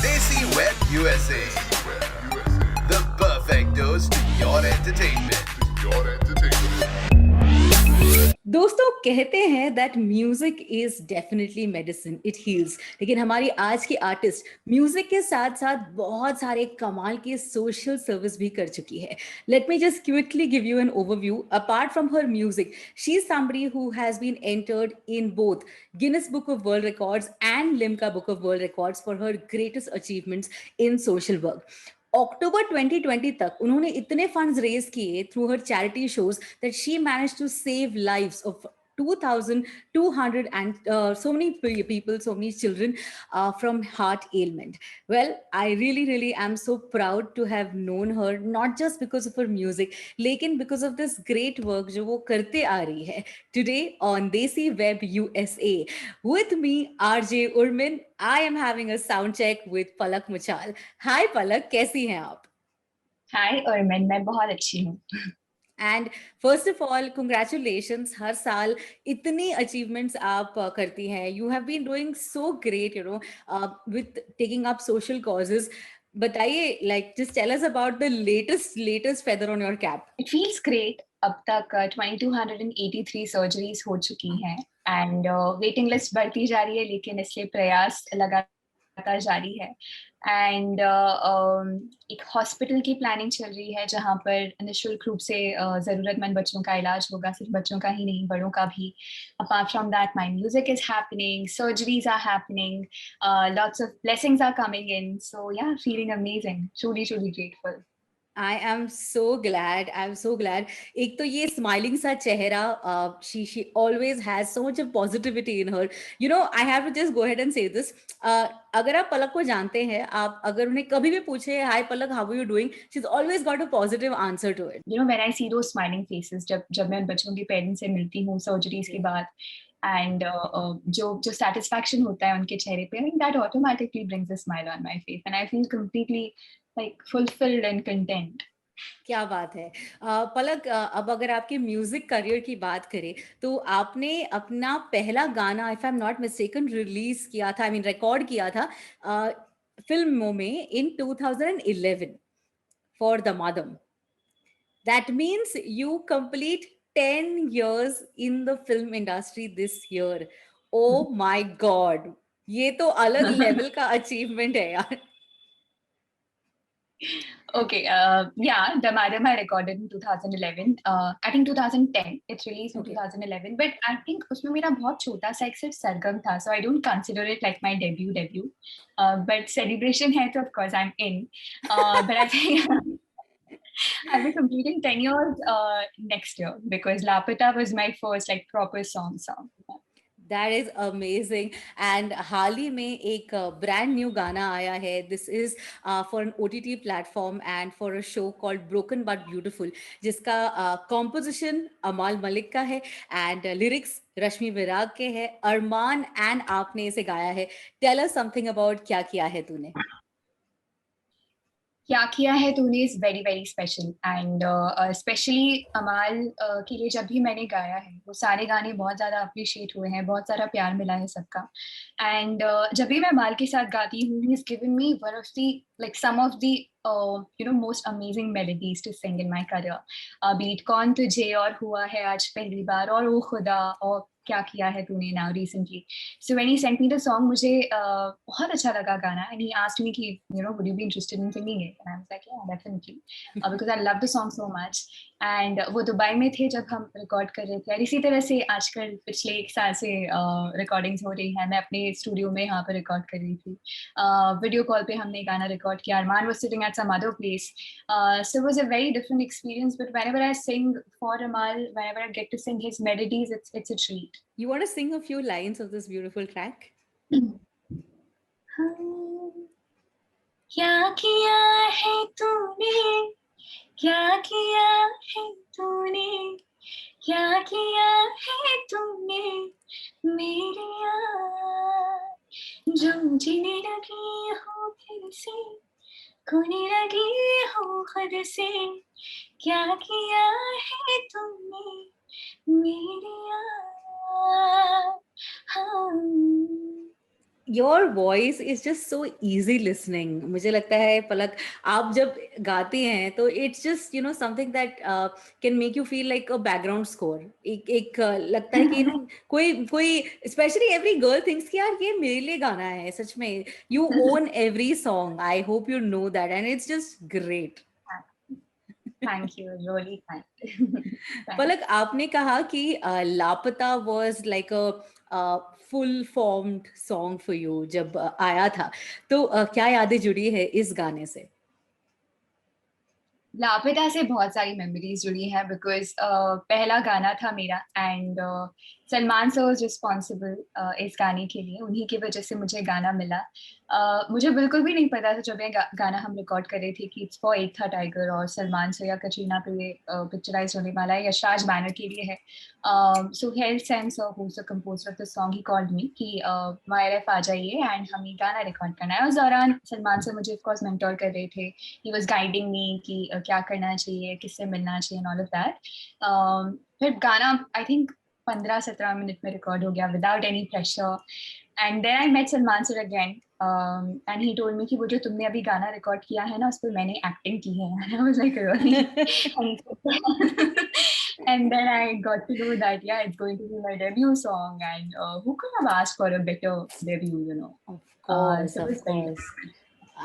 Desi Web USA, the perfect dose to your entertainment. दोस्तों कहते हैं that music is definitely medicine, it heels. लेकिन हमारी आज की आर्टिस्ट म्यूजिक के साथ साथ बहुत सारे कमाल के सोशल सर्विस भी कर चुकी है। Let me just quickly give you an overview. Apart from her music, she is somebody who has been entered in both Guinness Book of World Records and Limca Book of World Records for her greatest achievements in social work. October 2020 तक उन्होंने इतने funds raise किए through her charity shows that she managed to save lives of 2200 and so many people, so many children from heart ailment. Well, I really am so proud to have known her, not just because of her music लेकिन because of this great work जो वो करते आ रही है। Today on Desi Web USA, with me RJ Urmin, I am having a sound check with Palak Muchal. हाय पलक, कैसी हैं आप? हाय और मैं बहुत अच्छी हूँ। And first of all congratulations, हर साल इतनी अचीवमेंट्स आप करती हैं। You have been doing so great, you know, with taking up social causes. बताइए, like just tell us about the latest feather on your cap. It feels great. अब तक 2283 surgeries हो चुकी हैं एंड वेटिंग लिस्ट बढ़ती जा रही है, लेकिन इसलिए प्रयास लगातार जारी है। एंड एक हॉस्पिटल की प्लानिंग चल रही है जहाँ पर निःशुल्क रूप से ज़रूरतमंद बच्चों का इलाज होगा, सिर्फ बच्चों का ही नहीं, बड़ों का भी। Apart from that, my music is happening, surgeries are happening, lots of blessings are coming in, so yeah, feeling amazing, truly grateful. I am so glad, I am so glad. एक तो ये स्माइलिंग सा चेहरा, she always has so much positivity in her. You know, I have to just go ahead and say this. अगर आप पलक को जानते हैं, आप अगर उन्हें कभी भी पूछे hi Palak, how are you doing, she is always got a positive answer to it. You know, when I see those smiling faces, जब मैं बच्चों के पेरेंट्स से मिलती हूँ सर्जरीज के बाद, एंड जो सेटिस्फैक्शन होता है उनके चेहरे पे, I think that automatically brings a smile on my face and I feel completely like fulfilled and content. क्या बात है। पलक, अब अगर आपके म्यूजिक करियर की बात करें तो आपने अपना पहला गाना, if I am not mistaken, release किया था, आई मीन रिकॉर्ड किया था फिल्मों में इन 2011 for the Madam. That means you complete 10 years in the film industry this year. Oh my God, ये तो अलग लेवल का अचीवमेंट है यार। Okay, yeah, the Madam I recorded in 2011. I think 2010. It's released in Okay. 2011, but I think उसमें मेरा बहुत छोटा सा एक सिर्फ सरगम था, so I don't consider it like my debut. But celebration है तो of course I'm in. But I think I'll be completing 10 years next year because Lapita was my first like proper song. That is amazing. And हाल ही में एक brand new गाना आया है। This is for an OTT platform and for a show called Broken But Beautiful, जिसका composition Amaal Malik का है एंड लिरिक्स रश्मि विराग के हैं। अरमान एंड आपने इसे गाया है। टेल अस समथिंग अबाउट क्या किया है तूने। क्या किया है तूने is very very special and specially अमाल के लिए जब भी मैंने गाया है, वो सारे गाने बहुत ज्यादा अप्रिशिएट हुए हैं, बहुत सारा प्यार मिला है सबका। एंड जब भी मैं अमाल के साथ गाती हूँ, he is given me one of the like some of the most amazing melodies to sing in my career. बीट कौन तुझे और हुआ है आज पहली बार और ओ खुदा और क्या किया है तूने now recently. So when he sent me the song, मुझे बहुत अच्छा लगा गाना, and he asked me कि would you be interested in singing it, and I was like yeah, definitely, because I love the song so much. And वो Dubai में थे जब हम रिकॉर्ड कर रहे थे, और इसी तरह से आजकल पिछले एक साल से रिकॉर्डिंग्स हो रही हैं। मैं अपने स्टूडियो में यहाँ पर रिकॉर्ड कर रही थी, वीडियो कॉल पे हमने गाना रिकॉर्ड किया, अरमान was sitting at some other place. So it was a very different experience, but whenever I sing for Amal, whenever I get to sing his melodies, it's a treat. You want to sing a few lines of this beautiful track? क्या किया है तूने, क्या किया है तूने, क्या किया है तूने मेरे यार, जो जीने लगी हो फिर से, खोने लगी हो खुद से, क्या किया है तूने मेरे यार। हाँ your voice is just so easy listening. मुझे लगता है पलक, आप जब गाते हैं तो it's just something that can make you feel like a background score. लगता है कि कोई कोई स्पेशली एवरी गर्ल थिंक्स कि यार ये मेरे लिए गाना है सच में. You own every song. I hope you know that and it's just great. Thank you, really kind. Thanks. पलक, आपने कहा कि लापता was like a full formed song for you जब आया था. तो क्या यादें जुड़ी है इस गाने से? लापता से बहुत सारी मेमोरीज जुड़ी हैं बिकॉज पहला गाना था मेरा and Salman sir was responsible इस गाने के लिए. उन्हीं की वजह से मुझे गाना मिला. मुझे बिल्कुल भी नहीं पता था जब ये गाना हम रिकॉर्ड कर रहे थे कि इट्स फॉर एक था टाइगर और सलमान सर या कटरीना पे ये पिक्चराइज होने वाला है. यशराज बैनर के लिए है. Suhail Sen sir who is the composer of the song, he called me कि YRF आ जाइए एंड हम ये गाना रिकॉर्ड करना है. उस दौरान सलमान सर मुझे ऑफ कोर्स मेंटोर कर रहे थे. ही वाज गाइडिंग मी कि क्या करना चाहिए, किससे मिलना चाहिए, ऑल ऑफ दैट. फिर गाना आई थिंक 15-17 मिनट में रिकॉर्ड हो गया without any pressure. And then I met Salman sir again and he told me कि वो जो तुमने अभी गाना रिकॉर्ड किया है ना उस पर मैंने एक्टिंग की है. And I was like really? And then I got to know that yeah, it's going to be my debut song, and who could have asked for a better debut? Of course, So it of was very course.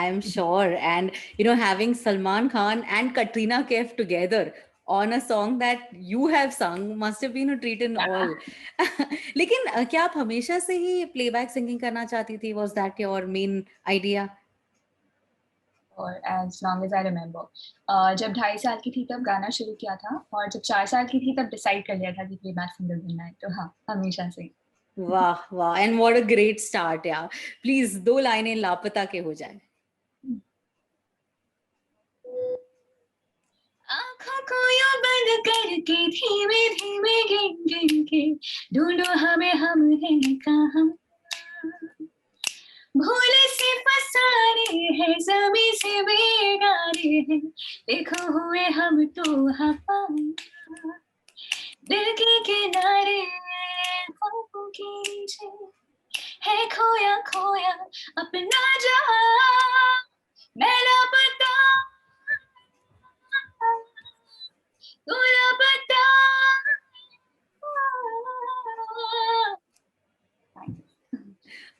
I'm sure. And, having Salman Khan and Katrina Kaif together on a song that you have sung must have been a treat in all. लेकिन क्या आप हमेशा से ही playback singing करना चाहती थी? Was that your main idea? और as long as I remember. जब 2.5 साल की थी तब गाना शुरू किया था और जब 4 साल की थी तब डिसाइड कर लिया था कि प्लेबैक सिंगर बनना है. तो हाँ, हमेशा से. वाह वाह, and what a great start यार. प्लीज 2 लाइनें लापता के हो जाए. आँखों को यूं बंद करके धीमे धीमे गिन गिन के ढूंढो हमें, हम हैं कहाँ. भूल से फसाने हैं, ज़मीं से बेगारे हैं, देखो हुए हम तो हवा. दिल के किनारे ख्वाबों के नीचे है खोया खोया अपना जहां. मैं लापता तू लापता.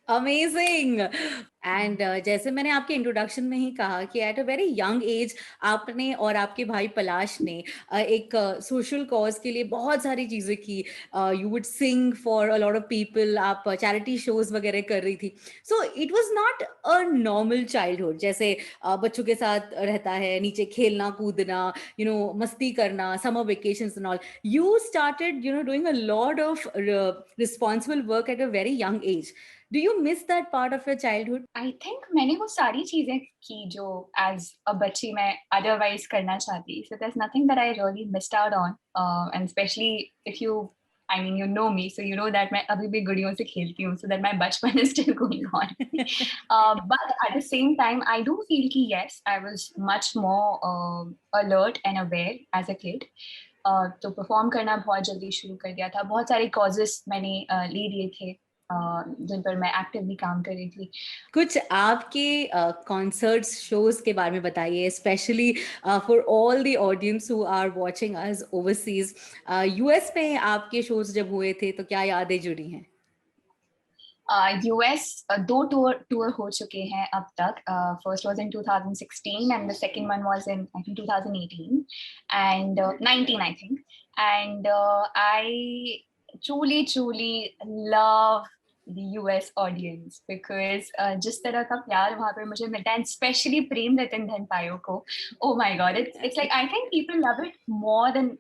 अमेजिंग. एंड जैसे मैंने आपके इंट्रोडक्शन में ही कहा कि at a very young age आपने और आपके भाई पलाश ने एक सोशल कॉज के लिए बहुत सारी चीज़ें की. You would sing for a lot of people. आप चैरिटी शोज वगैरह कर रही थी. So it was not a normal childhood जैसे बच्चों के साथ रहता है, नीचे खेलना कूदना, मस्ती करना, summer vacations and all. You started, doing a lot of responsible work at a very young age. Do you miss that part of your childhood? I think मैंने वो सारी चीजें की जो एज अ बच्ची मैं अदरवाइज करना चाहती. So there is nothing that I really missed out on. And specially if you I mean you know me, so you know that मैं अभी भी गुड़ियों से खेलती हूँ. सो दैट माय बचपन is still going on. But at the same time I do feel कि yes, I was much more alert and aware as a kid. तो परफॉर्म करना बहुत जल्दी शुरू कर दिया था. बहुत सारे कॉजेस मैंने ले लिए थे जिन पर मैं एक्टिवली काम कर रही थी. कुछ आपके कॉन्सर्ट्स शोज के बारे में बताइए, specially for all the audience who are watching us overseas. US में आपके शोज जब हुए थे तो क्या यादें जुड़ी हैं? यूएस 2 टूर हो चुके हैं अब तक. First was in 2016 and the second one was in I think 2018 and 19 I think. And I truly love the US audience because जिस तरह का प्यार वहाँ पर मुझे मिलता है, and especially प्रेम रतन धन पायो को. Oh my God, it's like I think people love it more than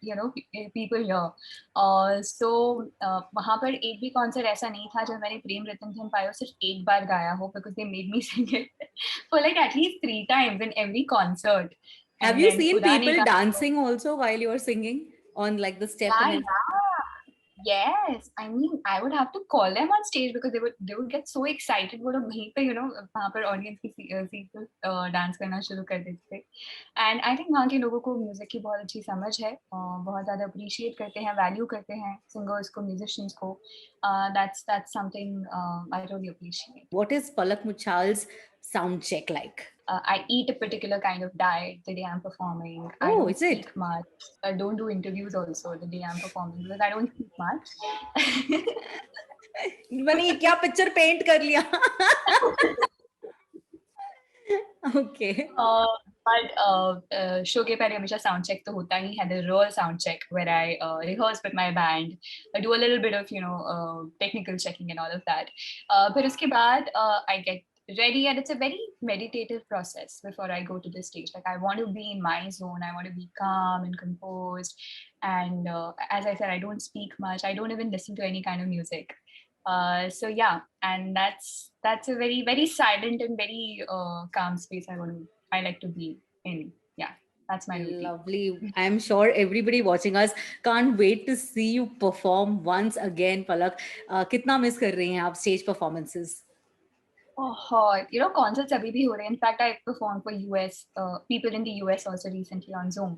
people here. So वहाँ पर एक भी कॉन्सर्ट ऐसा नहीं था जब मैंने प्रेम रतन धन पायो सिर्फ एक बार गाया हो, because they made me sing it for like at least 3 times in every concert. Have And you then seen खुदा ने people कहा, dancing also while you were singing on like the step yeah, and yeah. Yes, I mean, I would have to call them on stage because they would get so excited. वो लोग वहीं पे वहाँ पर audience की seat पर dance करना शुरू कर देते थे. एंड आई थिंक वहाँ के लोगों को म्यूजिक की बहुत अच्छी समझ है, बहुत ज़्यादा अप्रिशिएट करते हैं, वैल्यू करते हैं सिंगर्स को, म्यूजिशियंस को. That's something I really appreciate. What is Palak Muchal's sound check like? I eat a particular kind of diet the day I'm performing. I Oh, don't is it? speak much. I don't do interviews also the day I'm performing because I don't speak much. मैंने ये क्या picture paint कर लिया? Okay. But show के पहले हमेशा sound check तो होता ही है, the real sound check where I rehearse with my band. I do a little bit of technical checking and all of that. फिर उसके बाद I get ready, and it's a very meditative process before I go to the stage. Like I want to be in my zone. I want to be calm and composed. And as I said, I don't speak much. I don't even listen to any kind of music. So yeah, and that's a very very silent and very calm space I like to be in. Yeah, that's my routine. Lovely. I'm sure everybody watching us can't wait to see you perform once again, Palak. कितना miss कर रही हैं आप stage performances? Concerts abhi bhi ho rahe. In fact, I performed for US people in the US also recently on Zoom.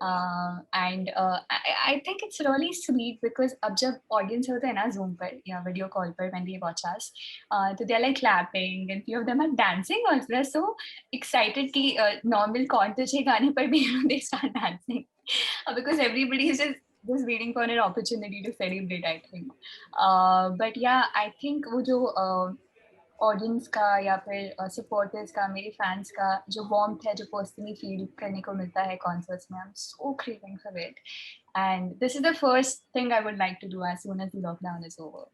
And I think it's really sweet because अब जब audience होते हैं ना Zoom पर या video call पर when they watch us, so they're like clapping and few of them are dancing also. They're so excited कि normal कौन गाने पर भी they start dancing because everybody is just waiting for an opportunity to celebrate, I think. But yeah, I think वो जो audience का या फिर सपोर्टर्स का, मेरे फैंस का जो वार्मथ है, जो पर्सनली फील करने को मिलता है कॉन्सर्ट्स में, I am so craving for it. And this is the first thing I would like to do as soon as the lockdown is over.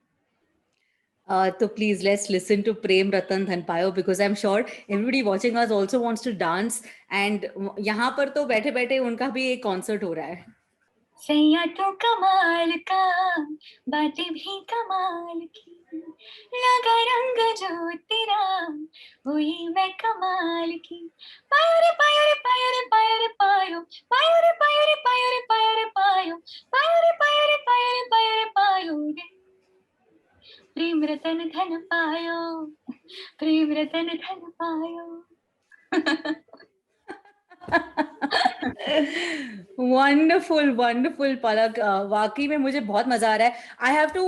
So please let's listen to Prem Ratan Dhan Payo because I'm sure everybody watching us also wants to dance, and यहाँ पर तो बैठे बैठे उनका भी एक concert हो रहा है. सैया तो कमाल का, बातें भी कमाल की, लगा रंग जो तेरा, हुई मैं कमाल की. पायो रे पायो रे पायो रे पायो रे पायो, पायो रे पायो रे पायो रे पायो रे पायो, पायो रे पायो रे पायो रे पायो रे पायो रे. प्रेम रतन धन पायो, प्रेम रतन धन पायो. Wonderful, wonderful, Palak. वाकई में मुझे बहुत मजा आ रहा है. I have to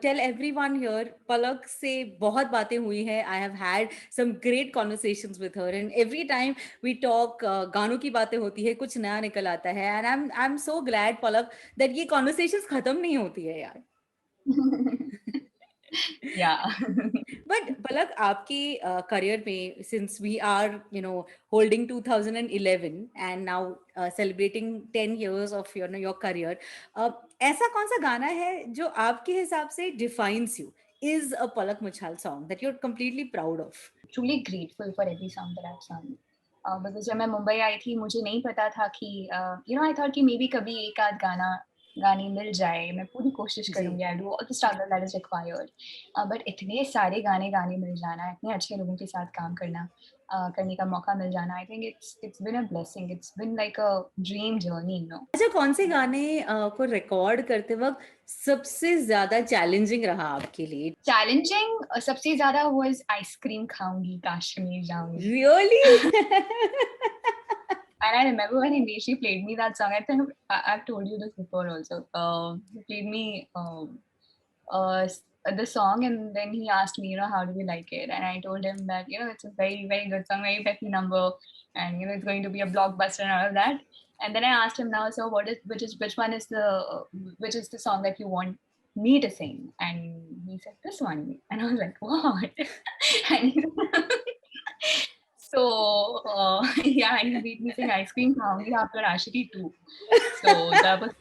tell everyone here, Palak से बहुत बातें हुई हैं. I have had some great conversations with her, and every time we talk, गानों की बातें होती है, कुछ नया निकल आता है. And I'm so glad, Palak, that ये conversations खत्म नहीं होती है यार. Yeah. But Palak, आपकी career में, since we are holding 2011 and now celebrating 10 years of your career, ऐसा कौन सा गाना है जो आपके हिसाब से defines you, is a Palak Muchhal song that you're completely proud of? Truly grateful for every song that I've sung. Because जब मैं मुंबई आई थी, मुझे नहीं पता था कि I thought कि maybe कभी एक आध गाने मिल जाए, मैं पूरी कोशिश करूंगी, I do all the struggle that is required. But इतने सारे गाने मिल जाना, इतने अच्छे लोगों के साथ काम करने का मौका मिल जाना, I think it's been a blessing. It's been like a dream journey, अच्छा, कौन से गाने को रिकॉर्ड करते वक्त सबसे ज्यादा चैलेंजिंग रहा आपके लिए? चैलेंजिंग सबसे ज्यादा was आइसक्रीम खाऊंगी, कश्मीर जाऊंगी. Really? And I remember when Indishi played me that song, I think I've told you this before also. He played me the song, and then he asked me, how do you like it? And I told him that, it's a very, very good song, very peppy number, and it's going to be a blockbuster and all of that. And then I asked him now, so which is the song that you want me to sing? And he said this one, and I was like, what? And so yeah, and he made me sing Ice Cream खाऊंगी after Ashiki 2. So that was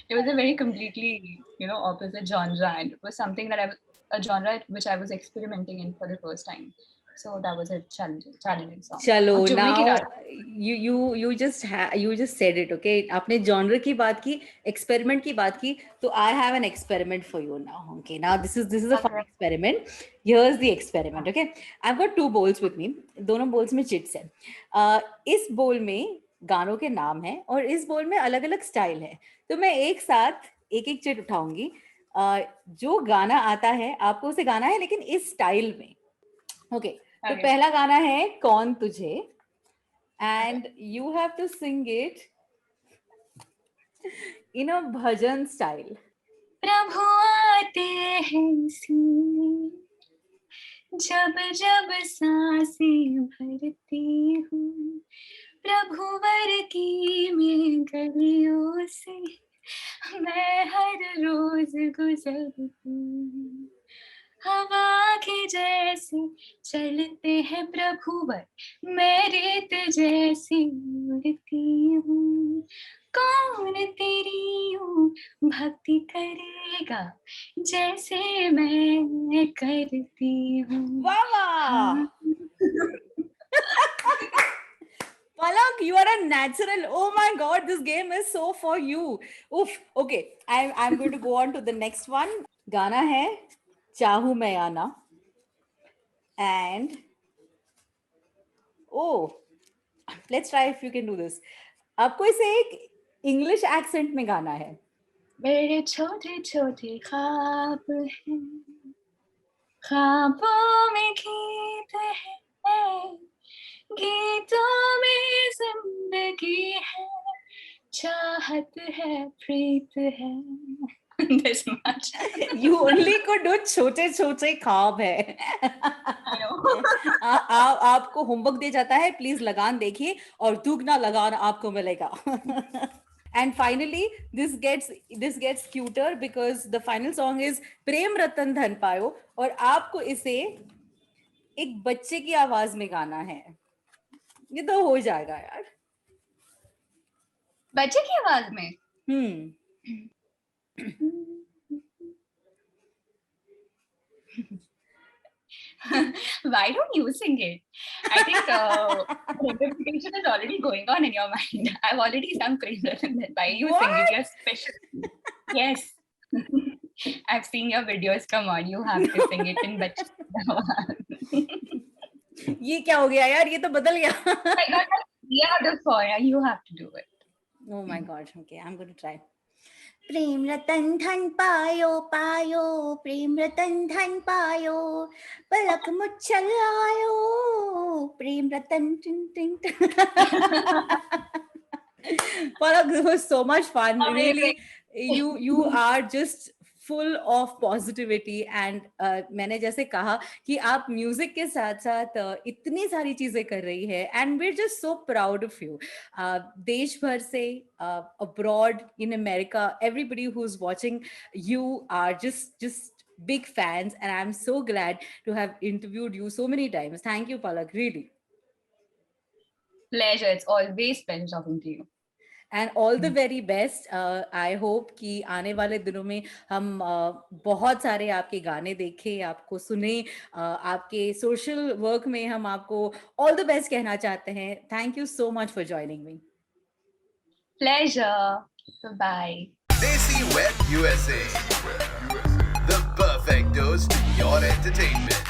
it was a very completely opposite genre, and it was something that a genre which I was experimenting in for the first time. So that was a challenging song. चलो, now you just said it, okay? आपने genre की बात की, experiment की बात की, तो I have an experiment for you now. Okay, now this is a fun experiment. Here's the experiment, okay? I've got 2 bowls with me. दोनों bowls में chips हैं. इस bowl में गानों के नाम हैं और इस bowl में अलग-अलग स्टाइल है. तो मैं एक साथ एक एक चिट उठाऊंगी। जो गाना आता है आपको उसे गाना है, लेकिन इस स्टाइल में। ओके, तो Okay. पहला गाना है कौन तुझे, and you have to sing it in a bhajan style. प्रभु आते हैं सीने, जब जब सांसें भरती हूँ, प्रभु वर की मैं गलियों से मैं हर रोज गुजरती हूँ। हवा के जैसे चलते हैं प्रभुवर, मैं रेत जैसी उड़ती हूँ। कौन तेरी यूं भक्ति करेगा जैसे मैं करती हूँ। वाह वाह! Palak, you are a natural. Oh my God, this game is so for you. Oof. Okay, I'm going to go on to the next one. गाना है चाहूं मैं आना, and oh, let's try if you can do this. आपको इसे एक English accent में गाना है। मेरे छोटे छोटे ख्वाब हैं, ख्वाबों में गीत है, गीतों में जिंदगी है, चाहत है, प्रीत है। This much. You only could do छोटे छोटे ख्वाब है। I know. आपको होमवर्क दिया जाता है, प्लीज लगान देखिए और दुगना लगान आपको मिलेगा। And finally, this gets cuter because the final song is Prem Ratan Dhan पायो, और आपको इसे एक बच्चे की आवाज में गाना है। ये तो हो जाएगा यार। बच्चे की आवाज में? Why don't you sing it? I think identification is already going on in your mind. I've already sung Prem Ratan Dhan. Why you sing it? You're special. Yes. I've seen your videos. Come on, you have to sing it in बच्चे की आवाज। ये क्या हो गया यार, ये तो बदल गया। I got an idea before. You have to do it. Oh my God. Okay, I'm going to try. Prem Ratan Dhan पायो पायो, प्रेम रतन धन पायो, पलक मुच्छल आयो, प्रेम रतन टिंग टिंग। Palak, this was so much fun. Really, you are just full of positivity, and मैंने जैसे कहा कि आप म्यूजिक के साथ साथ इतनी सारी चीजें कर रही है, and we're just so proud of you. देश भर से, abroad in America, everybody who's watching, you are just big fans, and I'm so glad to have interviewed you so many times. Thank you, Palak, really. Pleasure. It's always pleasure talking to you. And all the very best. I hope कि आने वाले दिनों में हम बहुत सारे आपके गाने देखें, आपको सुने, आपके सोशल वर्क में हम आपको ऑल द बेस्ट कहना चाहते हैं। Thank you so much for joining me. Pleasure. Bye. Desi Web USA. The perfect dose to your entertainment.